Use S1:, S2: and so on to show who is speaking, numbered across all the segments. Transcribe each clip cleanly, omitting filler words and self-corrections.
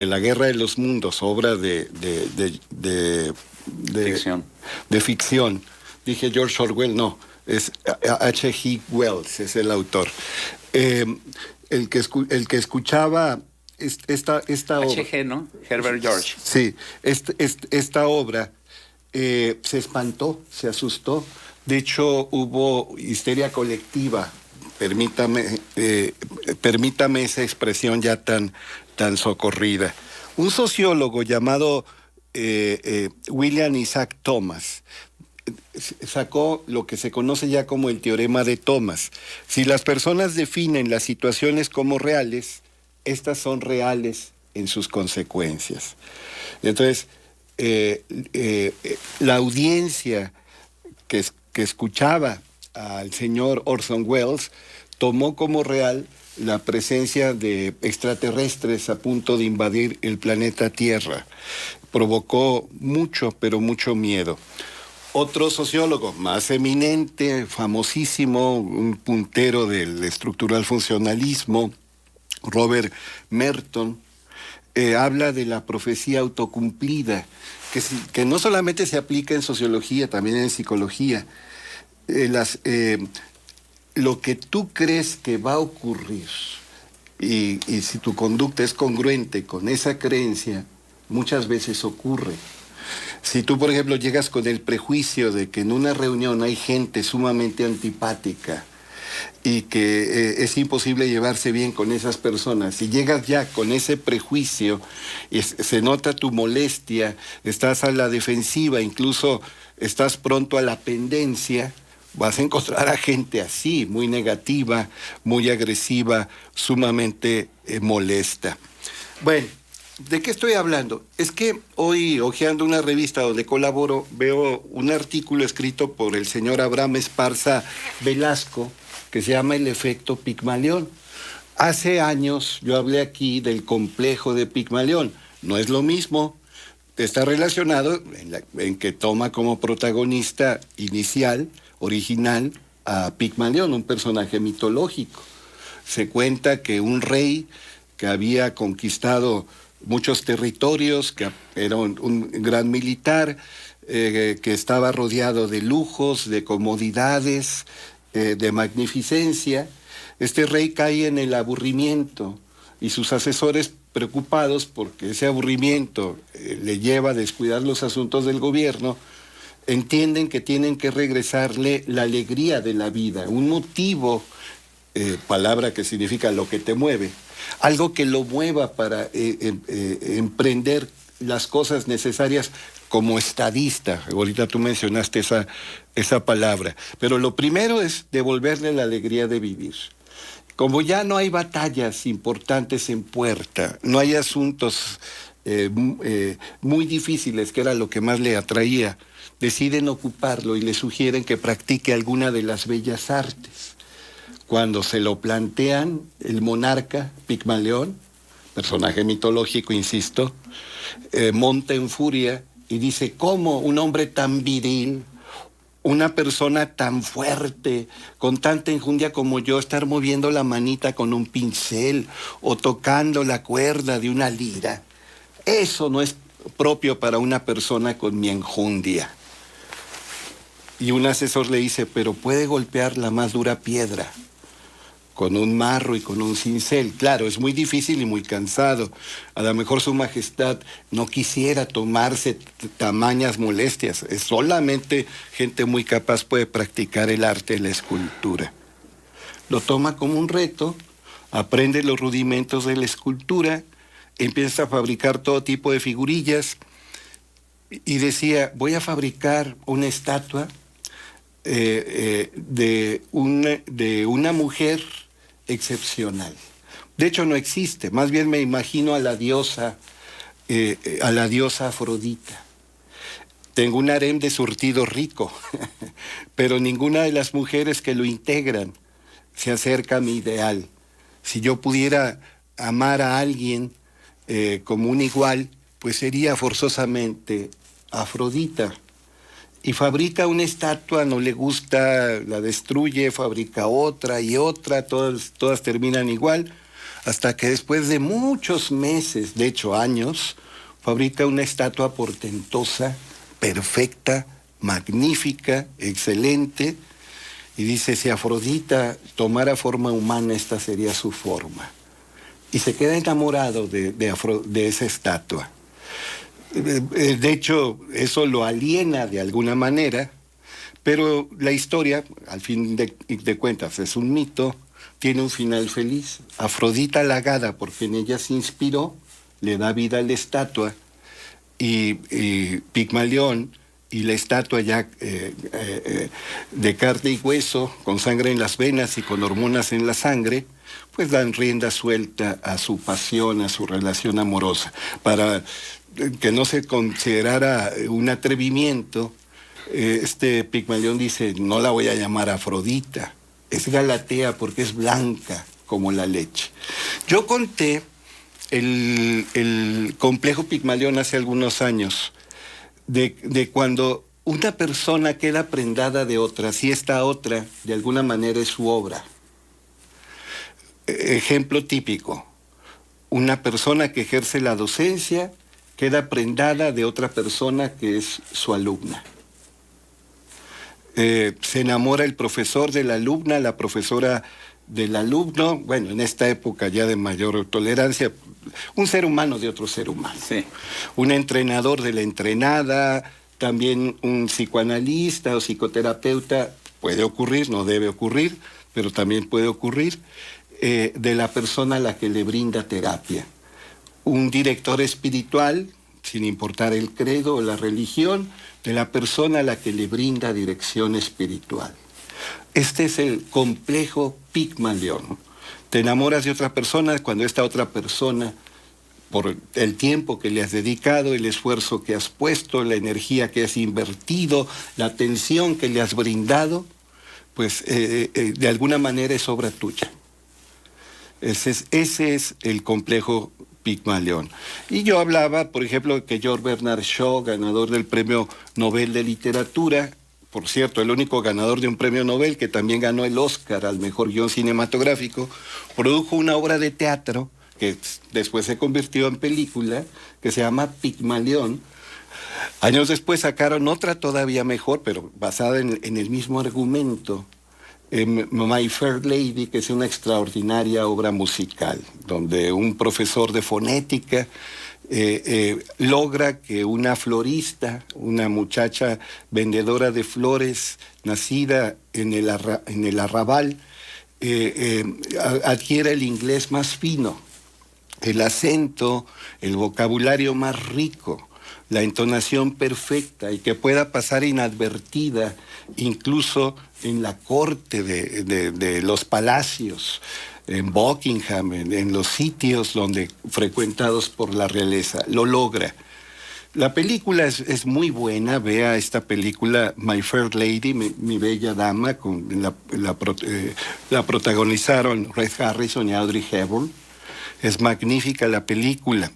S1: La Guerra de los Mundos, obra
S2: Ficción.
S1: de ficción. Dije George Orwell, no, es H. G. Wells, es el autor. Eh, el que escuchaba esta obra...
S2: H.G., ¿no? Herbert George.
S1: Sí, esta obra se espantó, se asustó. De hecho, hubo histeria colectiva. Permítame esa expresión ya tan socorrida. Un sociólogo llamado William Isaac Thomas sacó lo que se conoce ya como el teorema de Thomas. Si las personas definen las situaciones como reales, estas son reales en sus consecuencias. Entonces, la audiencia que escuchaba al señor Orson Welles tomó como real la presencia de extraterrestres a punto de invadir el planeta Tierra. Provocó mucho, pero mucho miedo. Otro sociólogo más eminente, famosísimo, un puntero del estructural funcionalismo, Robert Merton, habla de la profecía autocumplida, que no solamente se aplica en sociología, también en psicología. Lo que tú crees que va a ocurrir y si tu conducta es congruente con esa creencia, muchas veces ocurre. Si tú, por ejemplo, llegas con el prejuicio de que en una reunión hay gente sumamente antipática y que es imposible llevarse bien con esas personas, si llegas ya con ese prejuicio y se nota tu molestia, estás a la defensiva, incluso estás pronto a la pendencia, vas a encontrar a gente así, muy negativa, muy agresiva, sumamente molesta. Bueno, ¿de qué estoy hablando? Es que hoy, hojeando una revista donde colaboro, veo un artículo escrito por el señor Abraham Esparza Velasco, que se llama El efecto Pigmalión. Hace años yo hablé aquí del complejo de Pigmalión. No es lo mismo. Está relacionado en que toma como protagonista inicial, original, a Pigmalión, un personaje mitológico. Se cuenta que un rey que había conquistado muchos territorios, que era un gran militar, que estaba rodeado de lujos, de comodidades, de magnificencia. Este rey cae en el aburrimiento y sus asesores, preocupados porque ese aburrimiento le lleva a descuidar los asuntos del gobierno, entienden que tienen que regresarle la alegría de la vida, un motivo, palabra que significa lo que te mueve, algo que lo mueva para emprender las cosas necesarias como estadista. Ahorita tú mencionaste esa palabra. Pero lo primero es devolverle la alegría de vivir. Como ya no hay batallas importantes en puerta, no hay asuntos muy difíciles, que era lo que más le atraía, deciden ocuparlo y le sugieren que practique alguna de las bellas artes. Cuando se lo plantean, el monarca Pigmalión, personaje mitológico, insisto, monta en furia y dice: ¿cómo un hombre tan viril, una persona tan fuerte, con tanta enjundia como yo, estar moviendo la manita con un pincel o tocando la cuerda de una lira? Eso no es propio para una persona con mi enjundia. Y un asesor le dice: pero puede golpear la más dura piedra con un marro y con un cincel. Claro, es muy difícil y muy cansado. A lo mejor su majestad no quisiera tomarse tamañas molestias. Es solamente gente muy capaz puede practicar el arte de la escultura. Lo toma como un reto, aprende los rudimentos de la escultura, empieza a fabricar todo tipo de figurillas y decía: voy a fabricar una estatua de una mujer excepcional. De hecho no existe, más bien me imagino a la diosa Afrodita. Tengo un harem de surtido rico, pero ninguna de las mujeres que lo integran se acerca a mi ideal. Si yo pudiera amar a alguien como un igual, pues sería forzosamente Afrodita. Y fabrica una estatua, no le gusta, la destruye, fabrica otra y otra, todas terminan igual, hasta que después de muchos meses, de hecho años, fabrica una estatua portentosa, perfecta, magnífica, excelente, y dice, si Afrodita tomara forma humana, esta sería su forma. Y se queda enamorado de esa estatua. De hecho, eso lo aliena de alguna manera, pero la historia, al fin de cuentas, es un mito, tiene un final feliz. Afrodita halagada porque en ella se inspiró, le da vida a la estatua, y Pigmalión y la estatua ya de carne y hueso, con sangre en las venas y con hormonas en la sangre, pues dan rienda suelta a su pasión, a su relación amorosa. Para que no se considerara un atrevimiento, Pigmalión dice, no la voy a llamar Afrodita, es Galatea porque es blanca como la leche. Yo conté el complejo Pigmalión hace algunos años, de cuando una persona queda prendada de otra, si esta otra de alguna manera es su obra. Ejemplo típico, una persona que ejerce la docencia queda prendada de otra persona que es su alumna. Se enamora el profesor de la alumna, la profesora del alumno, bueno, en esta época ya de mayor tolerancia, un ser humano de otro ser humano.
S2: Sí.
S1: Un entrenador de la entrenada, también un psicoanalista o psicoterapeuta, puede ocurrir, no debe ocurrir, pero también puede ocurrir, de la persona a la que le brinda terapia. Un director espiritual, sin importar el credo o la religión, de la persona a la que le brinda dirección espiritual. Este es el complejo Pigmalión. Te enamoras de otra persona cuando esta otra persona, por el tiempo que le has dedicado, el esfuerzo que has puesto, la energía que has invertido, la atención que le has brindado, pues de alguna manera es obra tuya. Ese es el complejo Pigmalión. Y yo hablaba, por ejemplo, que George Bernard Shaw, ganador del Premio Nobel de Literatura, por cierto, el único ganador de un premio Nobel que también ganó el Oscar al mejor guión cinematográfico, produjo una obra de teatro que después se convirtió en película, que se llama Pigmalión. Años después sacaron otra todavía mejor, pero basada en el mismo argumento, My Fair Lady, que es una extraordinaria obra musical, donde un profesor de fonética logra que una florista, una muchacha vendedora de flores, nacida en el arrabal, adquiera el inglés más fino, el acento, el vocabulario más rico, la entonación perfecta, y que pueda pasar inadvertida incluso en la corte de los palacios, en Buckingham, en los sitios donde frecuentados por la realeza. Lo logra. La película es muy buena. Vea esta película, My Fair Lady, mi bella dama, la protagonizaron Red Harrison y Audrey Hepburn. Es magnífica la película.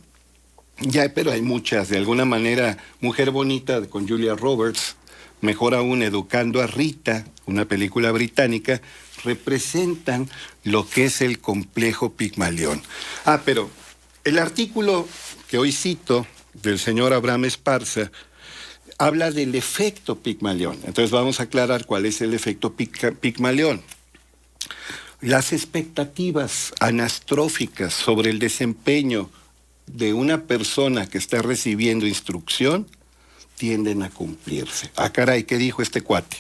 S1: Ya, pero hay muchas. De alguna manera, Mujer Bonita con Julia Roberts, mejor aún, Educando a Rita, una película británica, representan lo que es el complejo Pigmalión. Pero el artículo que hoy cito del señor Abraham Esparza habla del efecto Pigmalión. Entonces vamos a aclarar cuál es el efecto Pigmalión. Las expectativas anastróficas sobre el desempeño de una persona que está recibiendo instrucción tienden a cumplirse. Caray, ¿qué dijo este cuate?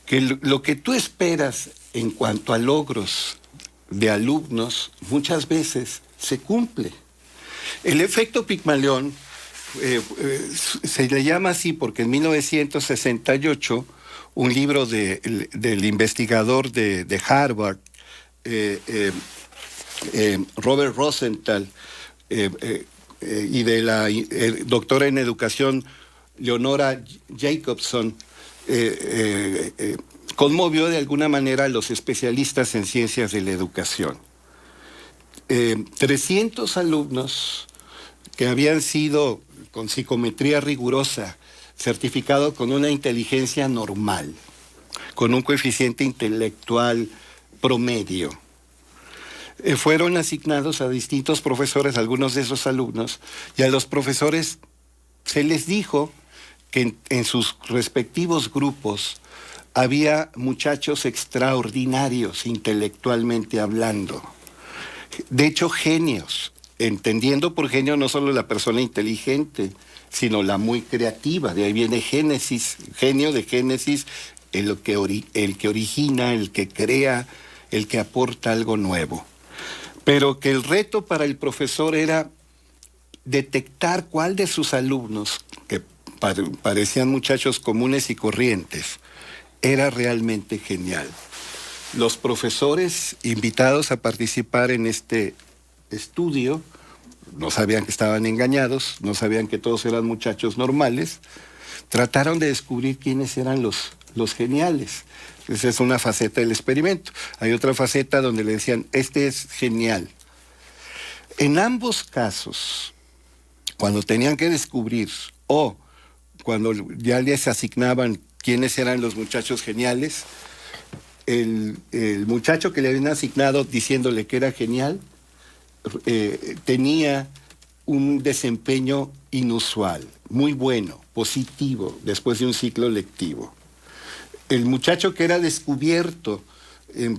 S1: Que lo que tú esperas en cuanto a logros de alumnos muchas veces se cumple. El efecto Pigmalión se le llama así porque en 1968 un libro del investigador de Harvard, Robert Rosenthal, y de la doctora en educación Leonora Jacobson, conmovió de alguna manera a los especialistas en ciencias de la educación. 300 alumnos que habían sido con psicometría rigurosa, certificado con una inteligencia normal, con un coeficiente intelectual promedio, fueron asignados a distintos profesores, algunos de esos alumnos, y a los profesores se les dijo que en sus respectivos grupos había muchachos extraordinarios intelectualmente hablando. De hecho, genios, entendiendo por genio no solo la persona inteligente, sino la muy creativa. De ahí viene Génesis, genio de Génesis, el que origina, el que crea, el que aporta algo nuevo. Pero que el reto para el profesor era detectar cuál de sus alumnos, que parecían muchachos comunes y corrientes, era realmente genial. Los profesores invitados a participar en este estudio no sabían que estaban engañados, no sabían que todos eran muchachos normales, trataron de descubrir quiénes eran los geniales. Esa es una faceta del experimento. Hay otra faceta donde le decían, este es genial. En ambos casos, cuando tenían que descubrir o cuando ya les asignaban quiénes eran los muchachos geniales, el muchacho que le habían asignado diciéndole que era genial, tenía un desempeño inusual, muy bueno, positivo, después de un ciclo lectivo. El muchacho que era descubierto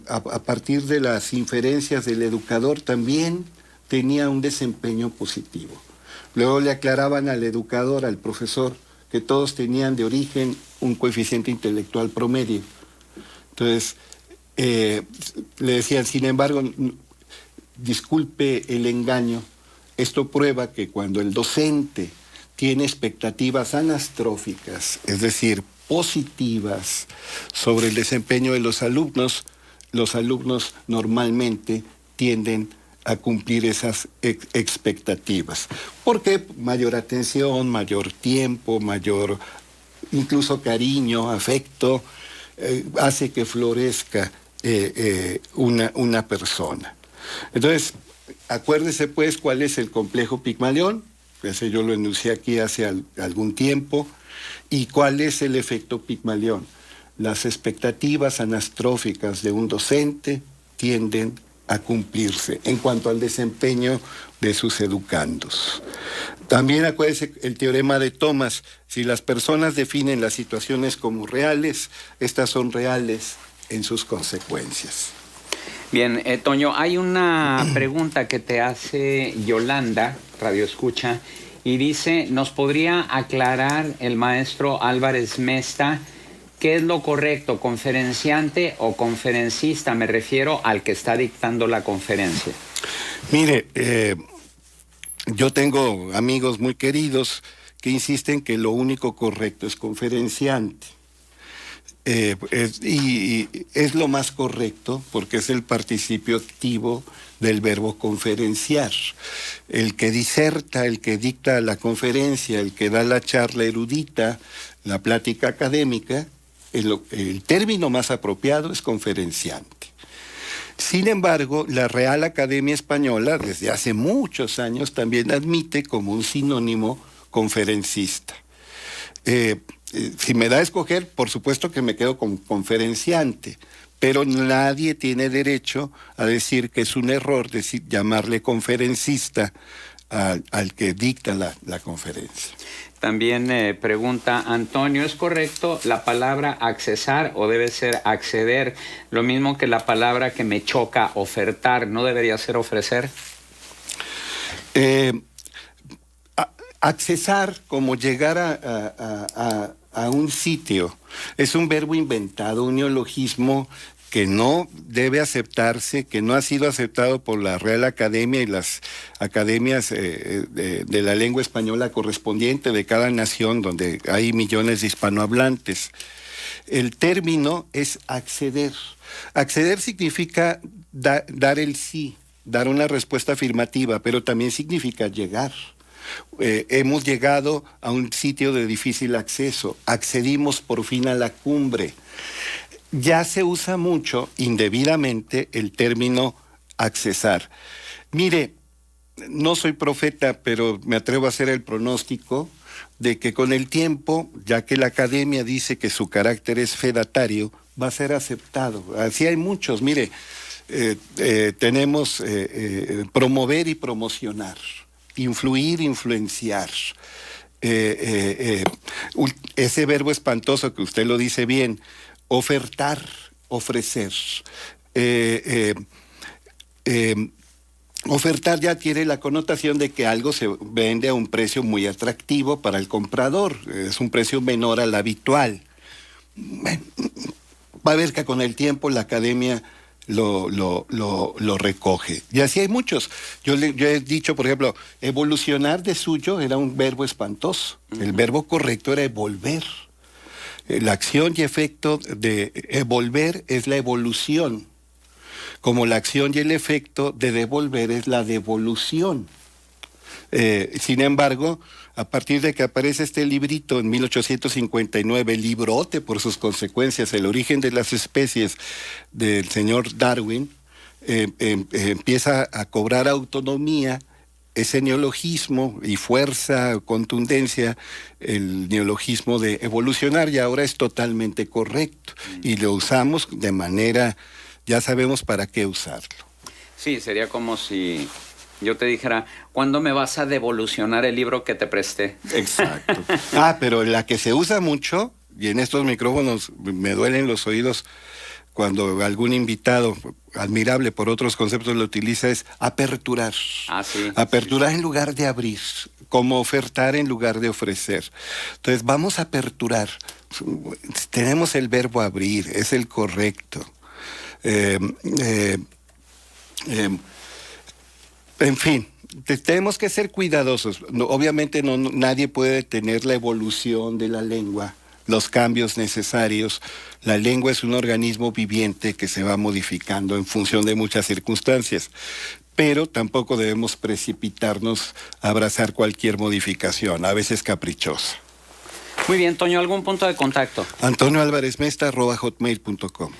S1: a partir de las inferencias del educador también tenía un desempeño positivo. Luego le aclaraban al educador, al profesor, que todos tenían de origen un coeficiente intelectual promedio. Entonces, le decían, sin embargo, disculpe el engaño, esto prueba que cuando el docente tiene expectativas anastróficas, es decir, positivas sobre el desempeño de los alumnos normalmente tienden a cumplir esas expectativas. Porque mayor atención, mayor tiempo, mayor incluso cariño, afecto, hace que florezca una persona. Entonces, acuérdese pues cuál es el complejo Pigmalión, ese yo lo enuncié aquí hace algún tiempo, y cuál es el efecto Pigmalión. Las expectativas anastróficas de un docente tienden a cumplirse en cuanto al desempeño de sus educandos. También acuérdese el teorema de Thomas, si las personas definen las situaciones como reales, estas son reales en sus consecuencias.
S2: Bien, Toño, hay una pregunta que te hace Yolanda, Radio Escucha, y dice, ¿nos podría aclarar el maestro Álvarez Mesta qué es lo correcto, conferenciante o conferencista? Me refiero al que está dictando la conferencia.
S1: Mire, yo tengo amigos muy queridos que insisten que lo único correcto es conferenciante. Y es lo más correcto porque es el participio activo del verbo conferenciar. El que diserta, el que dicta la conferencia, el que da la charla erudita, la plática académica, el término más apropiado es conferenciante. Sin embargo, la Real Academia Española, desde hace muchos años, también admite como un sinónimo conferencista. Si me da a escoger, por supuesto que me quedo con conferenciante, pero nadie tiene derecho a decir que es un error llamarle conferencista al que dicta la conferencia.
S2: También pregunta Antonio, ¿es correcto la palabra accesar o debe ser acceder? Lo mismo que la palabra que me choca, ofertar, ¿no debería ser ofrecer?
S1: Accesar, como llegar a un sitio, es un verbo inventado, un neologismo que no debe aceptarse, que no ha sido aceptado por la Real Academia y las academias de la lengua española correspondiente de cada nación, donde hay millones de hispanohablantes. El término es acceder. Acceder significa dar el sí, dar una respuesta afirmativa, pero también significa llegar. Hemos llegado a un sitio de difícil acceso, accedimos por fin a la cumbre. Ya se usa mucho, indebidamente, el término accesar. Mire, no soy profeta, pero me atrevo a hacer el pronóstico de que con el tiempo, ya que la academia dice que su carácter es fedatario, va a ser aceptado. Así hay muchos, mire, tenemos promover y promocionar, influir, influenciar. Ese verbo espantoso que usted lo dice bien, ofertar, ofrecer. Ofertar ya tiene la connotación de que algo se vende a un precio muy atractivo para el comprador, es un precio menor al habitual. Bueno, va a ver que con el tiempo la academia lo recoge. Y así hay muchos. Yo he dicho, por ejemplo, evolucionar de suyo era un verbo espantoso. El verbo correcto era evolver. La acción y efecto de evolver es la evolución, como la acción y el efecto de devolver es la devolución. Sin embargo, a partir de que aparece este librito en 1859, librote por sus consecuencias, El origen de las especies del señor Darwin, empieza a cobrar autonomía ese neologismo y fuerza, contundencia, el neologismo de evolucionar, y ahora es totalmente correcto. Y lo usamos de manera, ya sabemos para qué usarlo.
S2: Sí, sería como si yo te dijera, ¿cuándo me vas a devolucionar el libro que te presté?
S1: Exacto. Pero la que se usa mucho, y en estos micrófonos me duelen los oídos cuando algún invitado, admirable por otros conceptos, lo utiliza, es aperturar.
S2: Sí.
S1: Aperturar en lugar de abrir, como ofertar en lugar de ofrecer. Entonces, vamos a aperturar. Tenemos el verbo abrir, es el correcto. En fin, tenemos que ser cuidadosos. Obviamente nadie puede detener la evolución de la lengua, los cambios necesarios. La lengua es un organismo viviente que se va modificando en función de muchas circunstancias, pero tampoco debemos precipitarnos a abrazar cualquier modificación, a veces caprichosa.
S2: Muy bien, Toño, ¿algún punto de contacto?
S1: AntonioAlvarezMesta@hotmail.com